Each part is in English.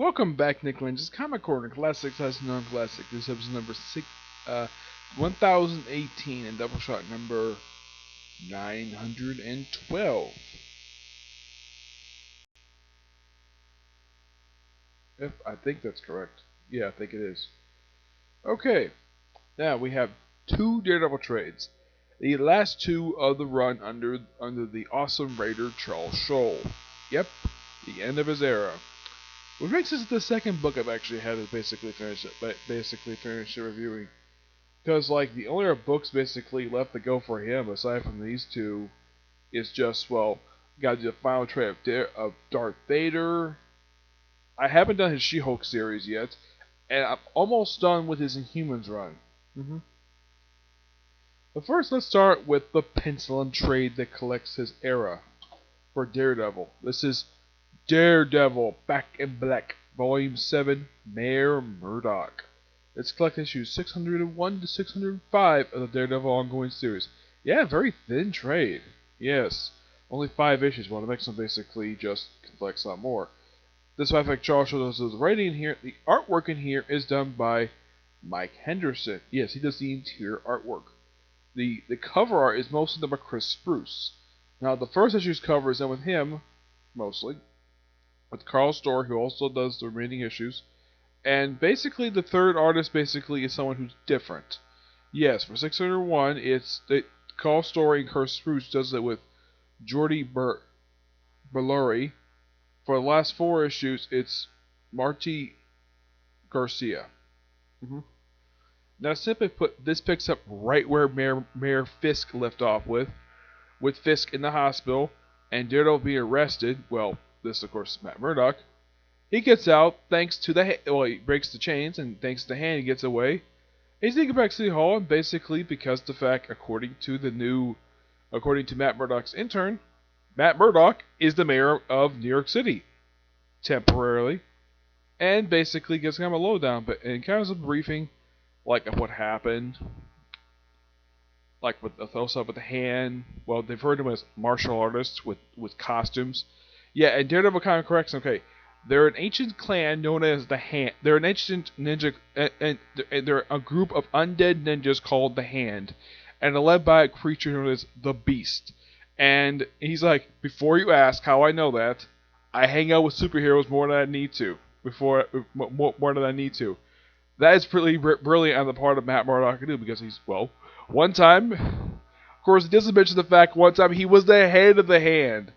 Welcome back, Nick Lenz's Comic Corner, Classic slash Non-Classic. This is episode number 1018 and Doubleshot number 912. If I think that's correct. Yeah, I think it is. Okay, now we have two Daredevil trades. The last two of the run under the awesome Raider Charles Shoul. Yep, the end of his era. Which makes this the second book I've actually had to basically finish reviewing. Because, like, the only books basically left to go for him, aside from these two, is just, well, gotta do the final trade of Darth Vader. I haven't done his She-Hulk series yet, and I'm almost done with his Inhumans run. But first, let's start with the pencil and trade that collects his era for Daredevil. This is Daredevil Back in Black, Volume 7, Mayor Murdock. Let's collect issues 601 to 605 of the Daredevil ongoing series. Yeah, very thin trade. Yes, only 5 issues. Well, it makes them basically just collect a lot more. Despite the fact Charles shows us the writing in here, the artwork in here is done by Mike Henderson. Yes, he does the interior artwork. The cover art is mostly done by Chris Spruce. Now, the first issue's cover is done with him, mostly, with Carl Storr, who also does the remaining issues. And basically, the third artist basically is someone who's different. Yes, for 601, it's Carl Storr and Chris Spruce does it with Jordi Bellori. For the last 4 issues, it's Marty Garcia. Now, simply put, this picks up right where Mayor Fisk left off with Fisk in the hospital and Daredevil being arrested. Well, this, of course, is Matt Murdock. He gets out thanks to he breaks the chains, and thanks to the hand, he gets away. He's taken back to City Hall, and basically, because the fact, according to Matt Murdock's intern, Matt Murdock is the mayor of New York City, temporarily, and basically gets kind of a lowdown, but in kind of a briefing, like of what happened, like with the close-up with the hand. Well, they've heard him as martial artists with costumes. Yeah, and Daredevil kind of corrects. Okay, they're an ancient clan known as the Hand. They're an ancient ninja, and they're a group of undead ninjas called the Hand, and they're led by a creature known as the Beast. And he's like, before you ask how I know that, I hang out with superheroes more than I need to. More than I need to. That is pretty brilliant on the part of Matt Murdock to do, because he's, well, one time, of course, he doesn't mention the fact one time he was the head of the Hand.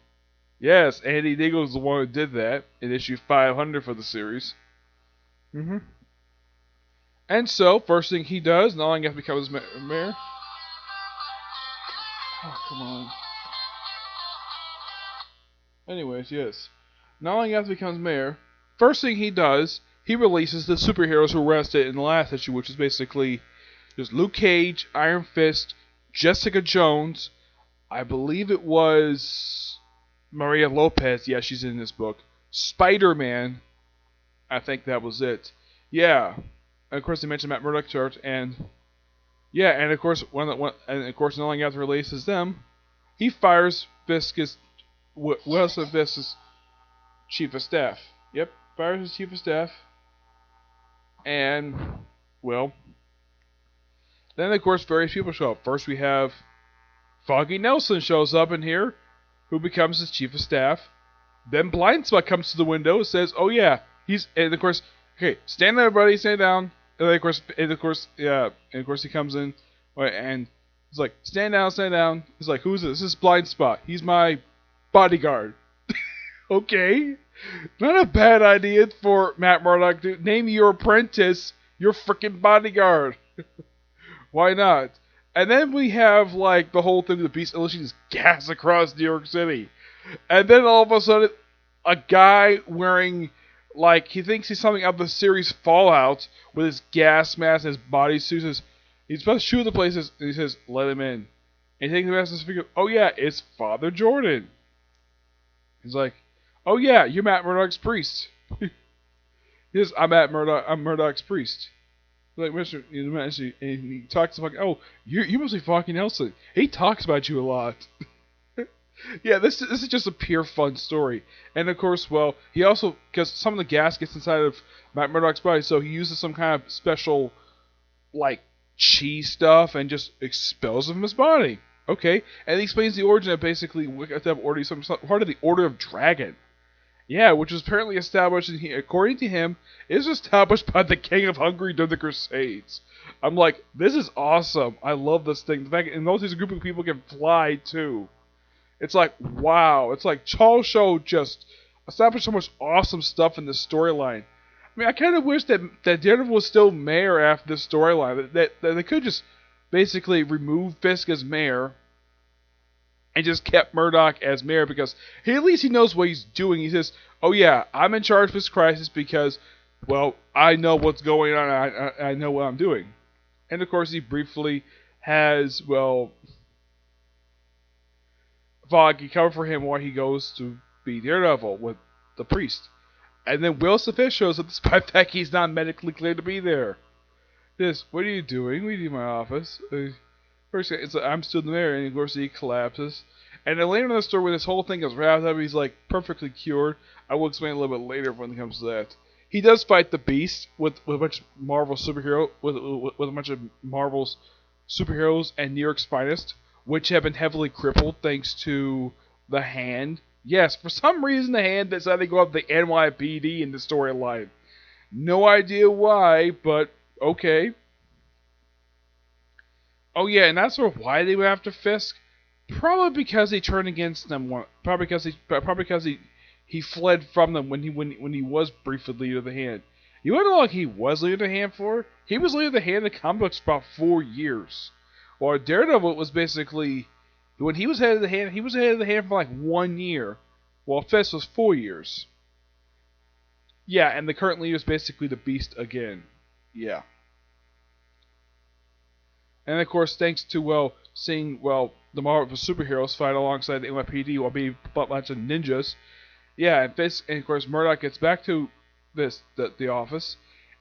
Yes, Andy Diggle was the one who did that in issue 500 for the series. And so, first thing he does, not only after he becomes mayor. Oh, come on. Anyways, yes. Not only after he becomes mayor, first thing he does, he releases the superheroes who were arrested in the last issue, which is basically just Luke Cage, Iron Fist, Jessica Jones, I believe it was Maria Lopez, yeah, she's in this book. Spider-Man, I think that was it. Yeah, and of course they mentioned Matt Murdock chart, and yeah, and of course not only after releases them, he fires Fisk's Wilson Fisk's chief of staff. Yep, fires his chief of staff, and well, then of course various people show up. First we have Foggy Nelson shows up in here, who becomes his chief of staff. Then Blind Spot comes to the window and says, "Oh yeah, and of course, okay, stand there, everybody, stand down." And then of course, he comes in, and he's like, "Stand down, stand down." He's like, "Who's this?" "This is Blind Spot. He's my bodyguard." Okay, not a bad idea for Matt Murdock to name your apprentice your freaking bodyguard. Why not? And then we have, like, the whole thing with the Beast unleashing his gas across New York City. And then all of a sudden, a guy wearing, like, he thinks he's something out of the series Fallout with his gas mask and his bodysuit. He's supposed to shoot the places, and he says, "Let him in." And he takes the mask and figures, "Oh yeah, it's Father Jordan." He's like, "Oh yeah, you're Matt Murdock's priest." He says, I'm Murdock's priest. Like, Mr. And he talks about, "Oh, you must be Foggy Nelson. He talks about you a lot." Yeah, this is just a pure fun story. And of course, well, he also, because some of the gas gets inside of Matt Murdock's body, so he uses some kind of special, like, cheese stuff and just expels it from his body. Okay, and he explains the origin of basically some part of the Order of Dragon. Yeah, which was apparently established, according to him, is established by the King of Hungary during the Crusades. I'm like, this is awesome. I love this thing. The fact, and notice a group of people can fly too. It's like, wow. It's like Shoul just established so much awesome stuff in this storyline. I mean, I kind of wish that Daredevil was still mayor after this storyline. That they could just basically remove Fisk as mayor and just kept Murdock as mayor, because at least he knows what he's doing. He says, oh yeah, I'm in charge of this crisis because, well, I know what's going on. I know what I'm doing. And of course, he briefly has, well, Foggy cover for him while he goes to be Daredevil with the priest. And then Will Smith shows up despite the fact he's not medically cleared to be there. This, what are you doing? What are you doing in my office? First, it's like, I'm still in there, and of course he collapses. And then later in the story, when this whole thing is wrapped up, he's like perfectly cured. I will explain a little bit later when it comes to that. He does fight the Beast with a bunch of Marvel superhero with a bunch of Marvel's superheroes and New York's finest, which have been heavily crippled thanks to the Hand. Yes, for some reason the Hand decided to go up the NYPD in the storyline. No idea why, but okay. Oh yeah, and that's sort of why they went after Fisk. Probably because he turned against them. Probably because he fled from them when he was briefly leader of the Hand. You want to know how long he was leader of the Hand for? He was leader of the Hand in the comic books for about 4 years. While Daredevil was basically, when he was head of the Hand, he was head of the Hand for like 1 year, while Fisk was 4 years. Yeah, and the current leader is basically the Beast again. Yeah. And of course, thanks to, seeing, the Marvel superheroes fight alongside the NYPD while being a bunch of ninjas. Yeah, and Fisk, and of course, Murdock gets back to the office,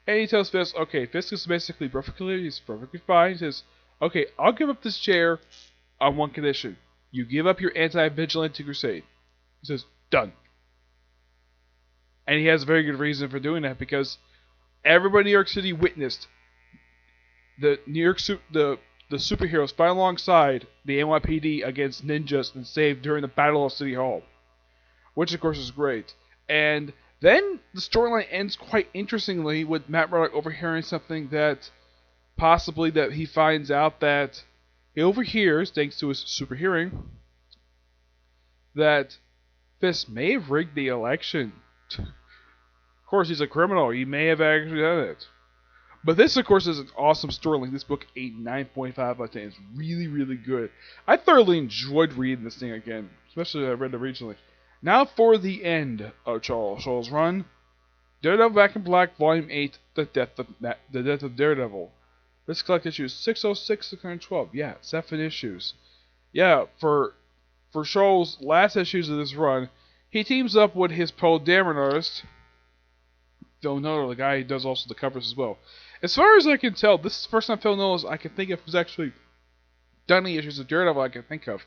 and he tells Fisk, okay, Fisk is basically he's perfectly fine. He says, okay, I'll give up this chair on one condition. You give up your anti-vigilante crusade. He says, done. And he has a very good reason for doing that, because everybody in New York City witnessed the superheroes fight alongside the NYPD against ninjas and saved during the Battle of City Hall, which of course is great. And then the storyline ends quite interestingly with Matt Murdock overhearing something that possibly that he finds out that he overhears, thanks to his super hearing, that Fisk may have rigged the election. Of course, he's a criminal. He may have actually done it. But this, of course, is an awesome storyline. This book, a 9.5 out of 10. It's really, really good. I thoroughly enjoyed reading this thing again, especially when I read it originally. Now for the end of Shoul's run. Daredevil Back in Black, Volume 8, The Death of Daredevil. Let's collect issues 606 to 612. Yeah, 7 issues. Yeah, for Shoul's last issues of this run, he teams up with his Poe Dameron artist. Phil Noto, the guy who does also the covers as well. As far as I can tell, this is the first time Phil Noto I can think of who's actually done any issues of Daredevil I can think of.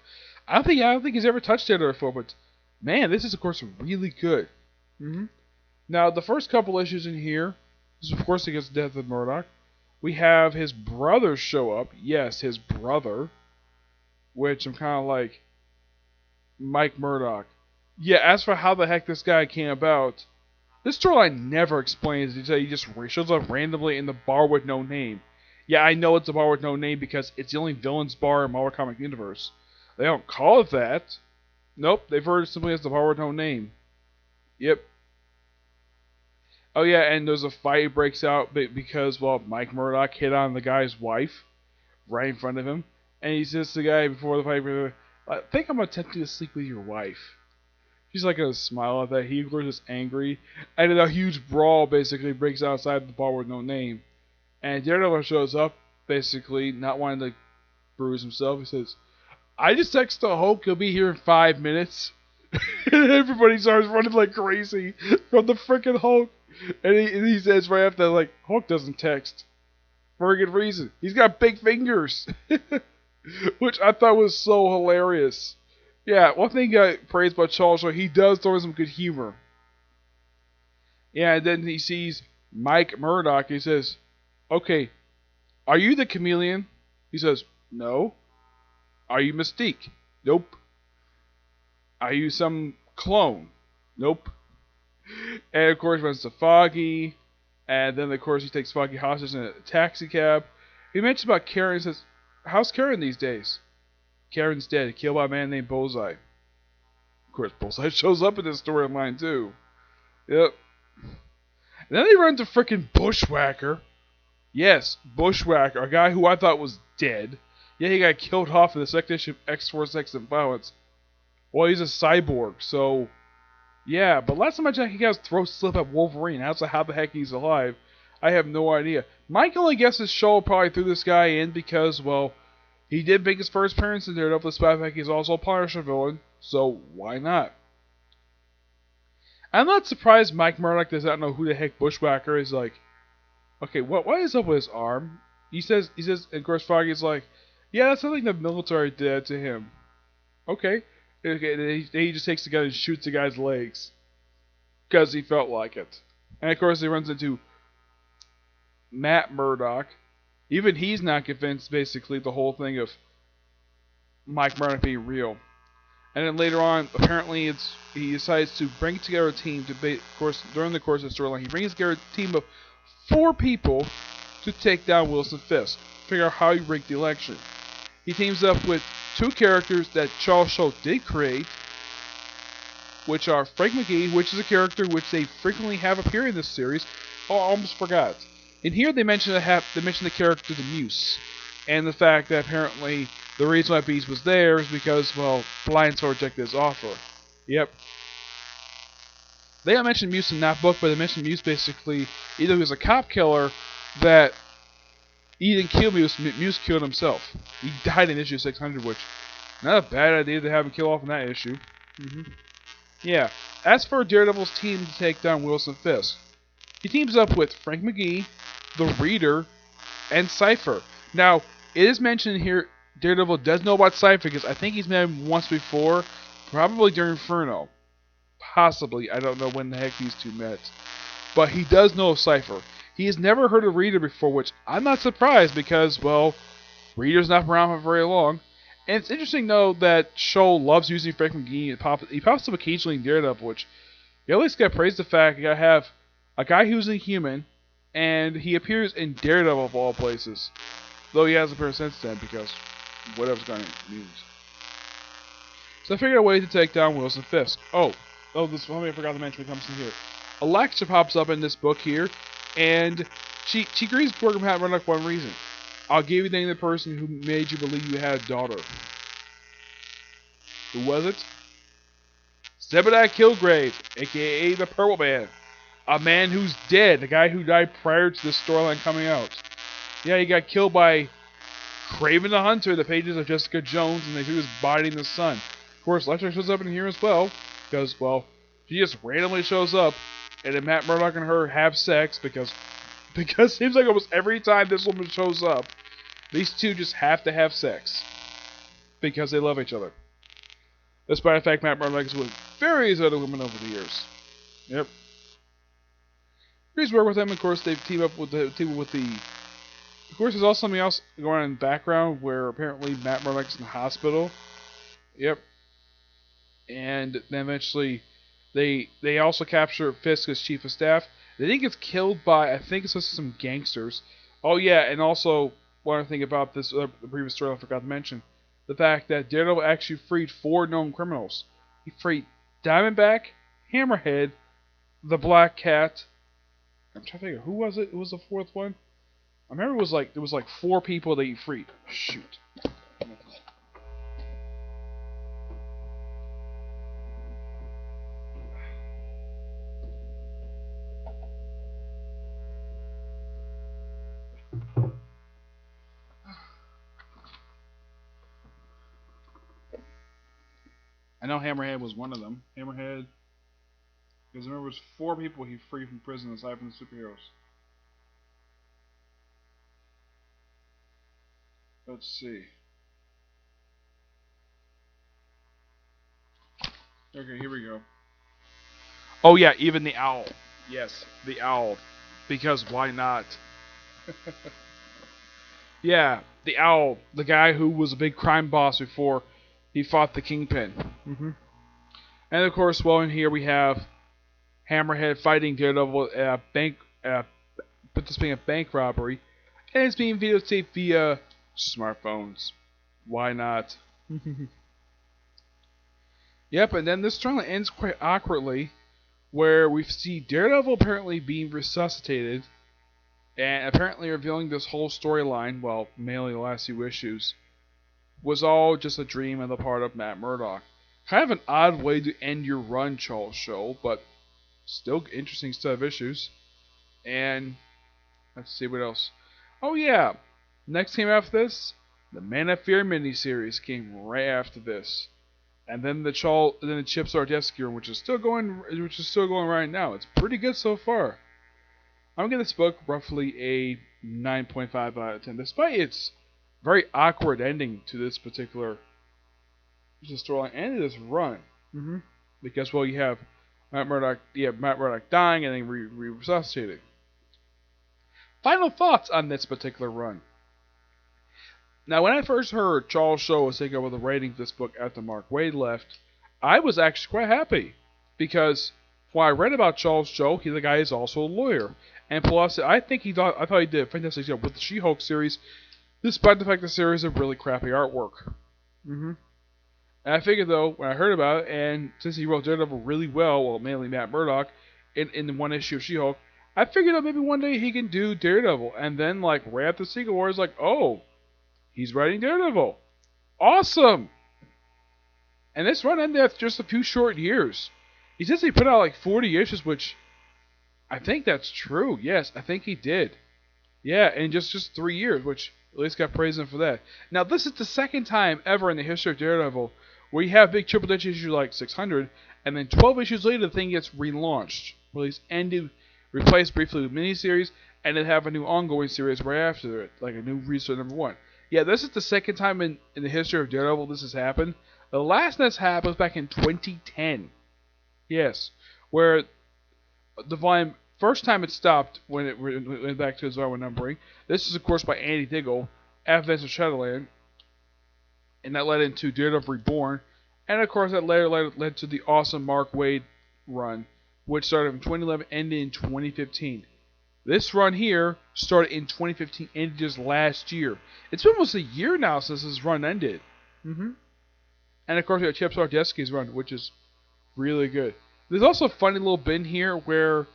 I don't think he's ever touched Daredevil before, but man, this is of course really good. Now, the first couple issues in here is of course against the death of Murdock. We have his brother show up. Yes, his brother. Which I'm kind of like, Mike Murdock. Yeah, as for how the heck this guy came about, this storyline never explains. He just shows up randomly in the bar with no name. Yeah, I know it's a bar with no name because it's the only villain's bar in Marvel Comic Universe. They don't call it that. Nope, they've heard it simply as the bar with no name. Yep. Oh yeah, and there's a fight breaks out because, Mike Murdock hit on the guy's wife right in front of him. And he says to the guy before the fight, I think I'm attempting to sleep with your wife. She's like a smile at that. He, of course, is angry. And then a huge brawl basically breaks out outside the bar with no name. And Daredevil shows up, basically, not wanting to bruise himself. He says, I just texted the Hulk, he'll be here in 5 minutes. And everybody starts running like crazy from the freaking Hulk. And he says right after that, like, Hulk doesn't text. For a good reason. He's got big fingers. Which I thought was so hilarious. Yeah, one thing I praise about Shoul, he does throw in some good humor. Yeah, and then he sees Mike Murdock. He says, "Okay, are you the chameleon?" He says, "No." "Are you Mystique?" "Nope." "Are you some clone?" "Nope." And of course, runs to Foggy, and then of course he takes Foggy hostage in a taxi cab. He mentions about Karen. He says, "How's Karen these days?" "Karen's dead, killed by a man named Bullseye." Of course, Bullseye shows up in this storyline too. Yep. And then they run to frickin' Bushwhacker. Yes, Bushwhacker, a guy who I thought was dead. Yeah, he got killed off in the second issue of X-Force X and Violence. Well, he's a cyborg, so yeah. But last time I checked, he got his throat slit at Wolverine. As to how the heck he's alive, I have no idea. Mike only guesses Shoul probably threw this guy in because, well, he did make his first appearance in Daredevil, despite the fact he's also a Punisher villain, so why not? I'm not surprised Mike Murdock does not know who the heck Bushwhacker is. Like, okay, what is up with his arm? He says, and of course Foggy's like, yeah, that's something the military did to him. Okay. Okay, he just takes the gun and shoots the guy's legs. Because he felt like it. And of course he runs into Matt Murdock. Even he's not convinced, basically, the whole thing of Mike Murdock being real. And then later on, apparently, he decides to bring together a team of course, during the course of the storyline, he brings together a team of 4 people to take down Wilson Fisk. Figure out how he rigged the election. He teams up with 2 characters that Charles Show did create, which are Frank McGee, which is a character which they frequently have appear in this series. Oh, I almost forgot. In here, they mention the character the Muse, and the fact that apparently the reason why Beast was there is because, well, Blindside rejected his offer. Yep. They don't mention Muse in that book, but they mention Muse basically either he was a cop killer that he didn't kill Muse, Muse killed himself. He died in issue 600, which not a bad idea to have him kill off in that issue. Yeah. As for Daredevil's team to take down Wilson Fisk, he teams up with Frank McGee, the Reader, and Cypher. Now, it is mentioned here Daredevil does know about Cypher because I think he's met him once before, probably during Inferno. Possibly. I don't know when the heck these two met. But he does know of Cypher. He has never heard of Reader before, which I'm not surprised because, well, Reader's not been around for very long. And it's interesting, though, that Shoul loves using Frank McGee. He pops up occasionally in Daredevil, which you at least got to praise the fact you got to have a guy who's a human, and he appears in Daredevil of all places. Though he hasn't appeared since then because whatever's going to use. So I figured a way to take down Wilson Fisk. This one I forgot to mention when it comes in here. Alexa pops up in this book here, and she agrees to work with Matt Murdock for one reason. I'll give you the name of the person who made you believe you had a daughter. Who was it? Zebediah Kilgrave, a.k.a. the Purple Man. A man who's dead, a guy who died prior to this storyline coming out. Yeah, he got killed by Kraven the Hunter, the pages of Jessica Jones, and they threw his body in the sun. Of course, Lecter shows up in here as well, because, well, she just randomly shows up, and then Matt Murdock and her have sex, because it seems like almost every time this woman shows up, these two just have to have sex. Because they love each other. Despite the fact Matt Murdock has with various other women over the years. Yep. He's worked with them, of course, they've teamed up with the... Of course, there's also something else going on in the background where apparently Matt Murdock's in the hospital. Yep. And then eventually they also capture Fisk as chief of staff. They think it's killed by, I think it's just some gangsters. Oh yeah, and also one other thing about this, the previous story I forgot to mention. The fact that Daredevil actually freed 4 known criminals. He freed Diamondback, Hammerhead, the Black Cat. I'm trying to figure, who was it? Who was the 4th one? I remember there was like 4 people that he freed. Shoot. I know Hammerhead was one of them. Hammerhead. Because I remember it was 4 people he freed from prison aside from the superheroes. Let's see. Okay, here we go. Oh yeah, even the owl. Yes, the owl. Because why not? Yeah, the owl, the guy who was a big crime boss before he fought the Kingpin. And of course, well, in here we have Hammerhead fighting Daredevil at a bank, participating in a bank robbery, and it's being videotaped via smartphones. Why not? Yep, and then this storyline ends quite awkwardly, where we see Daredevil apparently being resuscitated, and apparently revealing this whole storyline, well, mainly the last few issues, was all just a dream on the part of Matt Murdock. Kind of an odd way to end your run, Shoul, but still interesting set of issues. And let's see what else. Oh yeah, next came after this, the Man of Fear miniseries came right after this, and then the Chip Zdarsky, which is still going right now. It's pretty good so far. I'm giving this book roughly a 9.5 out of 10, despite its very awkward ending to this particular storyline and this run. Because well, you have Matt Murdock dying and then resuscitating. Final thoughts on this particular run. Now, when I first heard Charles Shoul was taking over the writing of this book after Mark Waid left, I was actually quite happy because when I read about Charles Shoul, the guy is also a lawyer, and plus, I thought he did a fantastic job with the She-Hulk series, despite the fact the series of really crappy artwork. And I figured though, when I heard about it, and since he wrote Daredevil really well, mainly Matt Murdock, in the one issue of She-Hulk, I figured that maybe one day he can do Daredevil, and then like right after Secret Wars, like, oh, he's writing Daredevil. Awesome! And this run ended after just a few short years. He says he put out like 40 issues, which I think that's true. Yes, I think he did. Yeah, in just 3 years, which at least got praised him for that. Now, this is the second time ever in the history of Daredevil where you have big triple digit issue like 600, and then 12 issues later the thing gets relaunched. Released, ended, replaced briefly with miniseries, and then have a new ongoing series right after it, like a new restart #1. Yeah, this is the second time in the history of Daredevil this has happened. The last this happened was back in 2010. Yes, where the volume, first time it stopped when it went back to its normal numbering. This is, of course, by Andy Diggle, Adventures of Shadowland, and that led into Daredevil Reborn, and of course that later led to the awesome Mark Waid run, which started in 2011 ended in 2015. This run here started in 2015, ended just last year. It's been almost a year now since this run ended. And of course we have Chip Zdarsky's run, which is really good. There's also a funny little bit here where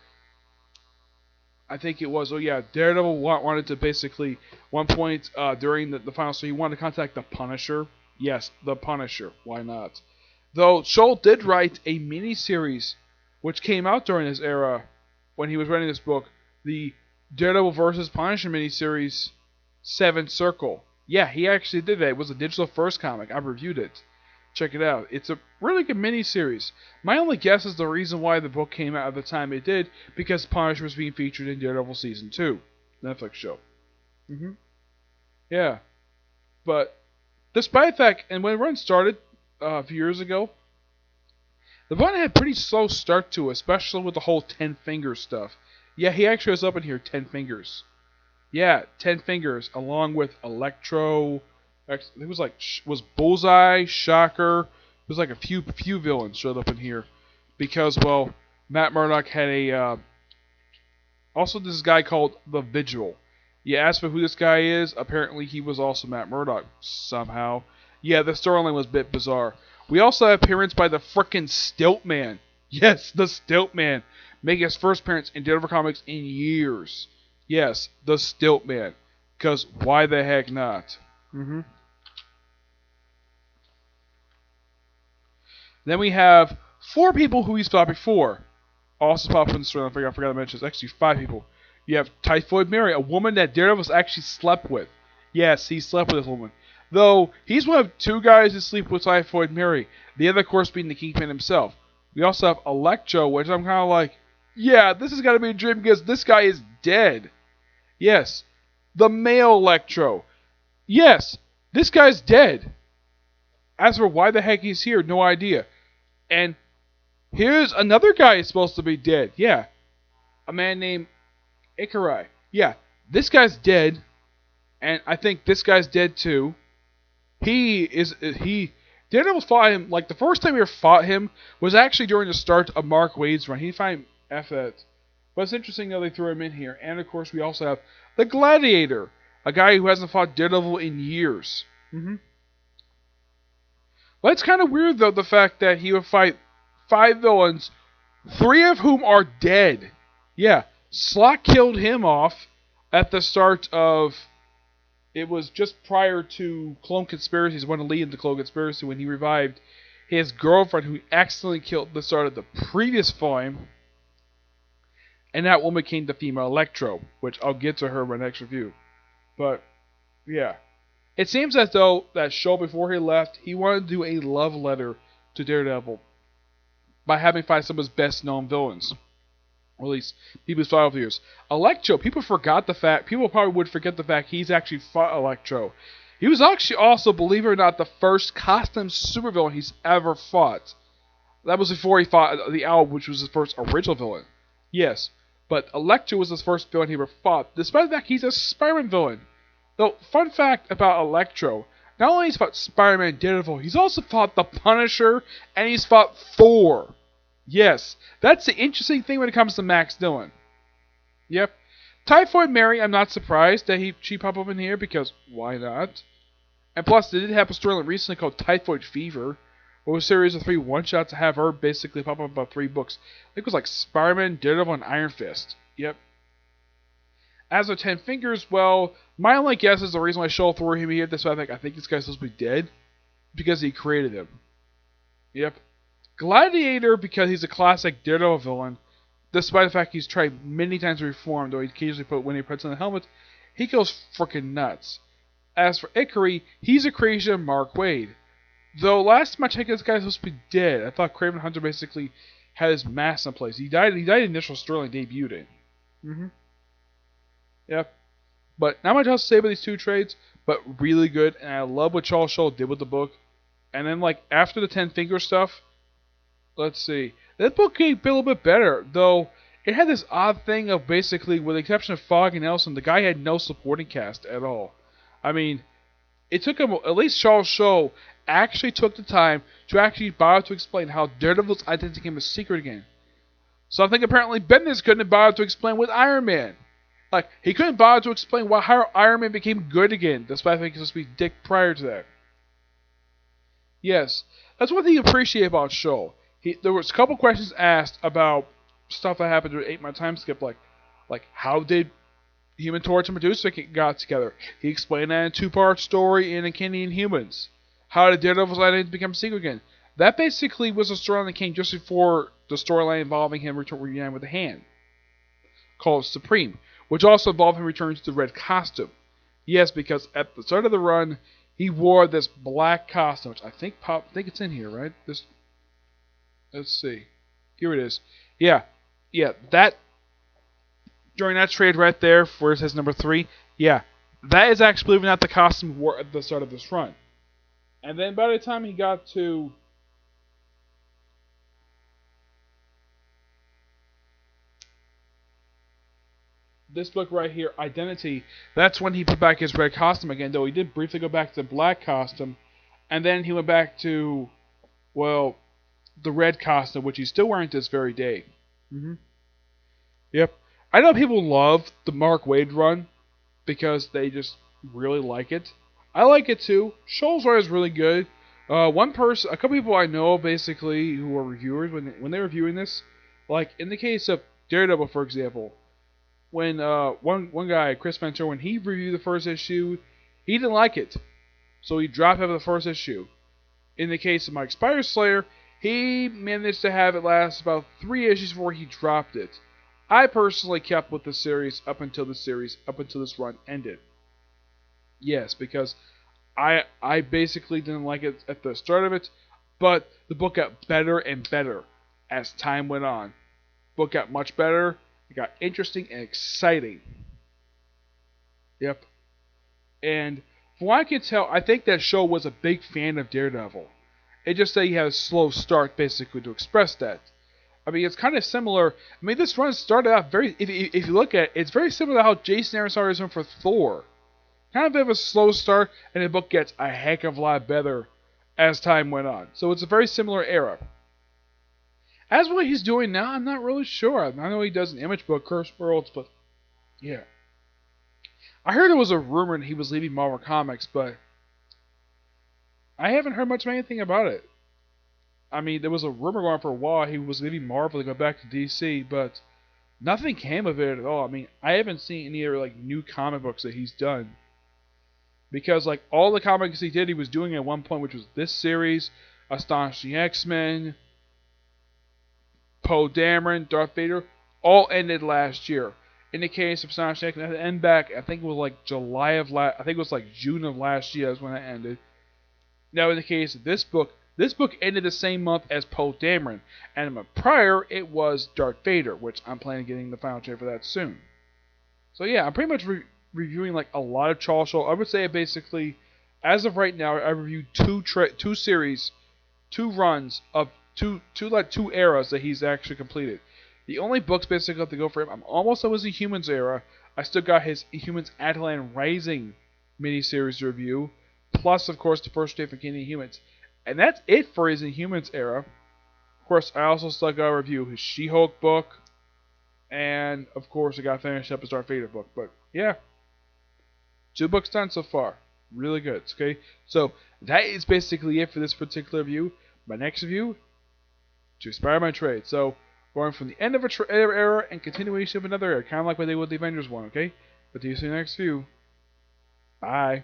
I think it was, Daredevil wanted to basically, one point during the final story, he wanted to contact the Punisher. Yes, the Punisher. Why not? Though Shoul did write a miniseries which came out during his era when he was writing this book, the Daredevil vs. Punisher miniseries, Seventh Circle. Yeah, he actually did that. It was a digital first comic. I reviewed it. Check it out. It's a really good miniseries. My only guess is the reason why the book came out at the time it did, because Punisher was being featured in Daredevil Season 2, Netflix show. Yeah. But despite that, and when the run started a few years ago, the run had a pretty slow start to it, especially with the whole 10 Fingers stuff. Yeah, he actually was up in here, 10 Fingers. Yeah, 10 Fingers, along with Electro. It was Bullseye, Shocker. It was like a few villains showed up in here, because well, Matt Murdock had also this guy called the Vigil. You ask for who this guy is. Apparently, he was also Matt Murdock somehow. Yeah, the storyline was a bit bizarre. We also have appearance by the frickin' Stilt Man. Yes, the Stilt Man, making his first appearance in Daredevil comics in years. Yes, the Stilt Man. Because why the heck not? Then we have 4 people who we saw before. Also popped up in the story. I forgot to mention. It's actually 5 people. You have Typhoid Mary, a woman that Daredevil's actually slept with. Yes, he slept with this woman. Though, he's one of 2 guys who sleep with Typhoid Mary. The other, of course, being the Kingpin himself. We also have Electro, which I'm kind of like, yeah, this has got to be a dream because this guy is dead. Yes, the male Electro. Yes, this guy's dead. As for why the heck he's here, no idea. And Here's another guy who's supposed to be dead. Yeah, a man named Ikarai. Yeah, this guy's dead, and I think this guy's dead too. He Daredevil fought him like the first time we ever fought him was actually during the start of Mark Waid's run. He didn't fight him after that. But it's interesting that they threw him in here. And of course we also have the Gladiator, a guy who hasn't fought Daredevil in years. But it's kind of weird though the fact that he would fight 5 villains, 3 of whom are dead. Yeah, Slot killed him off at the start of. It was just prior to Clone Conspiracies, one to lead into Clone Conspiracy, when he revived his girlfriend, who accidentally killed at the start of the previous film. And that woman became the female Electro, which I'll get to her in my next review. But, yeah. It seems as though that Shoul, before he left, he wanted to do a love letter to Daredevil by having fight some of his best known villains. Or at least people's 5 years. Electro, people probably would forget the fact he's actually fought Electro. He was actually also, believe it or not, the first costume supervillain he's ever fought. That was before he fought the Owl, which was his first original villain. Yes, but Electro was his first villain he ever fought, despite the fact he's a Spider-Man villain. Though, fun fact about Electro, not only he's fought Spider-Man and Daredevil, he's also fought the Punisher, and he's fought Thor. Yes, that's the interesting thing when it comes to Max Dillon. Yep. Typhoid Mary, I'm not surprised that she popped up in here, because why not? And plus, they did have a storyline recently called Typhoid Fever, where was a series of 3 one-shots to have her basically pop up about 3 books. I think it was like Spider-Man, Daredevil, and Iron Fist. Yep. As for 10 Fingers, well, my only guess is the reason why Shoul threw him here, that's why I think this guy's supposed to be dead, because he created him. Yep. Gladiator, because he's a classic Daredevil villain, despite the fact he's tried many times to reform, though he occasionally when he puts on the helmet, he goes freaking nuts. As for Ikari, he's a creation of Mark Waid. Though last time I checked, this guy's supposed to be dead. I thought Kraven Hunter basically had his mask in place. He died in the initial Sterling debuted in. Yep. But not much else to say about these 2 trades, but really good, and I love what Charles Shoul did with the book. And then like after the 10 Finger stuff, let's see. That book came a little bit better, though it had this odd thing of basically, with the exception of Fogg and Nelson, the guy had no supporting cast at all. I mean, it took him, at least Charles Shoul actually took the time to actually bother to explain how Daredevil's identity became a secret again. Something apparently Bendis couldn't bother to explain with Iron Man. Like, he couldn't bother to explain how Iron Man became good again, despite thinking he was supposed to be Dick prior to that. Yes, that's one thing you appreciate about Shoul. There was a couple questions asked about stuff that happened during 8 Month Time Skip, like how did Human Torch and Medusa got together? He explained that in a 2-part story in Uncanny Inhumans. How did Daredevil's identity become a secret again? That basically was a storyline that came just before the storyline involving him reuniting with the Hand, called Supreme, which also involved him returning to the red costume. Yes, because at the start of the run, he wore this black costume, which I think it's in here, right? Let's see. Here it is. Yeah, that, during that trade right there, where it says number 3, yeah, that is actually, believe it or not, the costume he wore at the start of this run. And then by the time he got to this book right here, Identity, that's when he put back his red costume again, though he did briefly go back to the black costume, and then he went back to, well, the red costume, which he's still wearing to this very day. Yep. I know people love the Mark Waid run because they just really like it. I like it too. Shoul's run is really good. A couple people I know basically who are reviewers, when they're reviewing this, like in the case of Daredevil, for example, when one guy, Chris Ventura, when he reviewed the first issue, he didn't like it, so he dropped out of the first issue. In the case of Mike Spider Slayer, he managed to have it last about 3 issues before he dropped it. I personally kept with the series up until this run ended. Yes, because I basically didn't like it at the start of it, but the book got better and better as time went on. The book got much better, it got interesting and exciting. Yep. And from what I can tell, I think that Shoul was a big fan of Daredevil. It just that he had a slow start basically to express that. I mean, it's kind of similar. I mean, this run started out very. If you look at it, it's very similar to how Jason Aaron started his run for Thor. Kind of a bit of a slow start, and the book gets a heck of a lot better as time went on. So it's a very similar era. As what he's doing now, I'm not really sure. I know he does an image book, Cursed Worlds, but yeah. I heard there was a rumor that he was leaving Marvel Comics, but I haven't heard much of anything about it. I mean, there was a rumor going on for a while he was leaving Marvel to go back to DC, but nothing came of it at all. I mean, I haven't seen any other like new comic books that he's done. Because like all the comics he did, he was doing at one point, which was this series, Astonishing X-Men, Poe Dameron, Darth Vader, all ended last year. In the case of Astonishing X-Men, it ended back, I think it was like I think it was like June of last year is when it ended. Now in the case of this book ended the same month as Poe Dameron, and a month prior it was Darth Vader, which I'm planning on getting the final trade for that soon. So yeah, I'm pretty much reviewing like a lot of Charles Shoul. I would say basically, as of right now, I reviewed two series, two runs of two eras that he's actually completed. The only books basically left to go for him, I'm almost done with the Humans era. I still got his Humans Attilan Rising miniseries to review, plus of course the first day for King of Humans. And that's it for his Inhumans era. Of course, I also still got to review his She-Hulk book. And, of course, I got to finish up his Darth Vader book. But, yeah. 2 books done so far. Really good, okay? So, that is basically it for this particular review. My next review, to inspire my trade. So, going from the end of a era and continuation of another era. Kind of like what they did with the Avengers one, okay? But see you in the next review. Bye.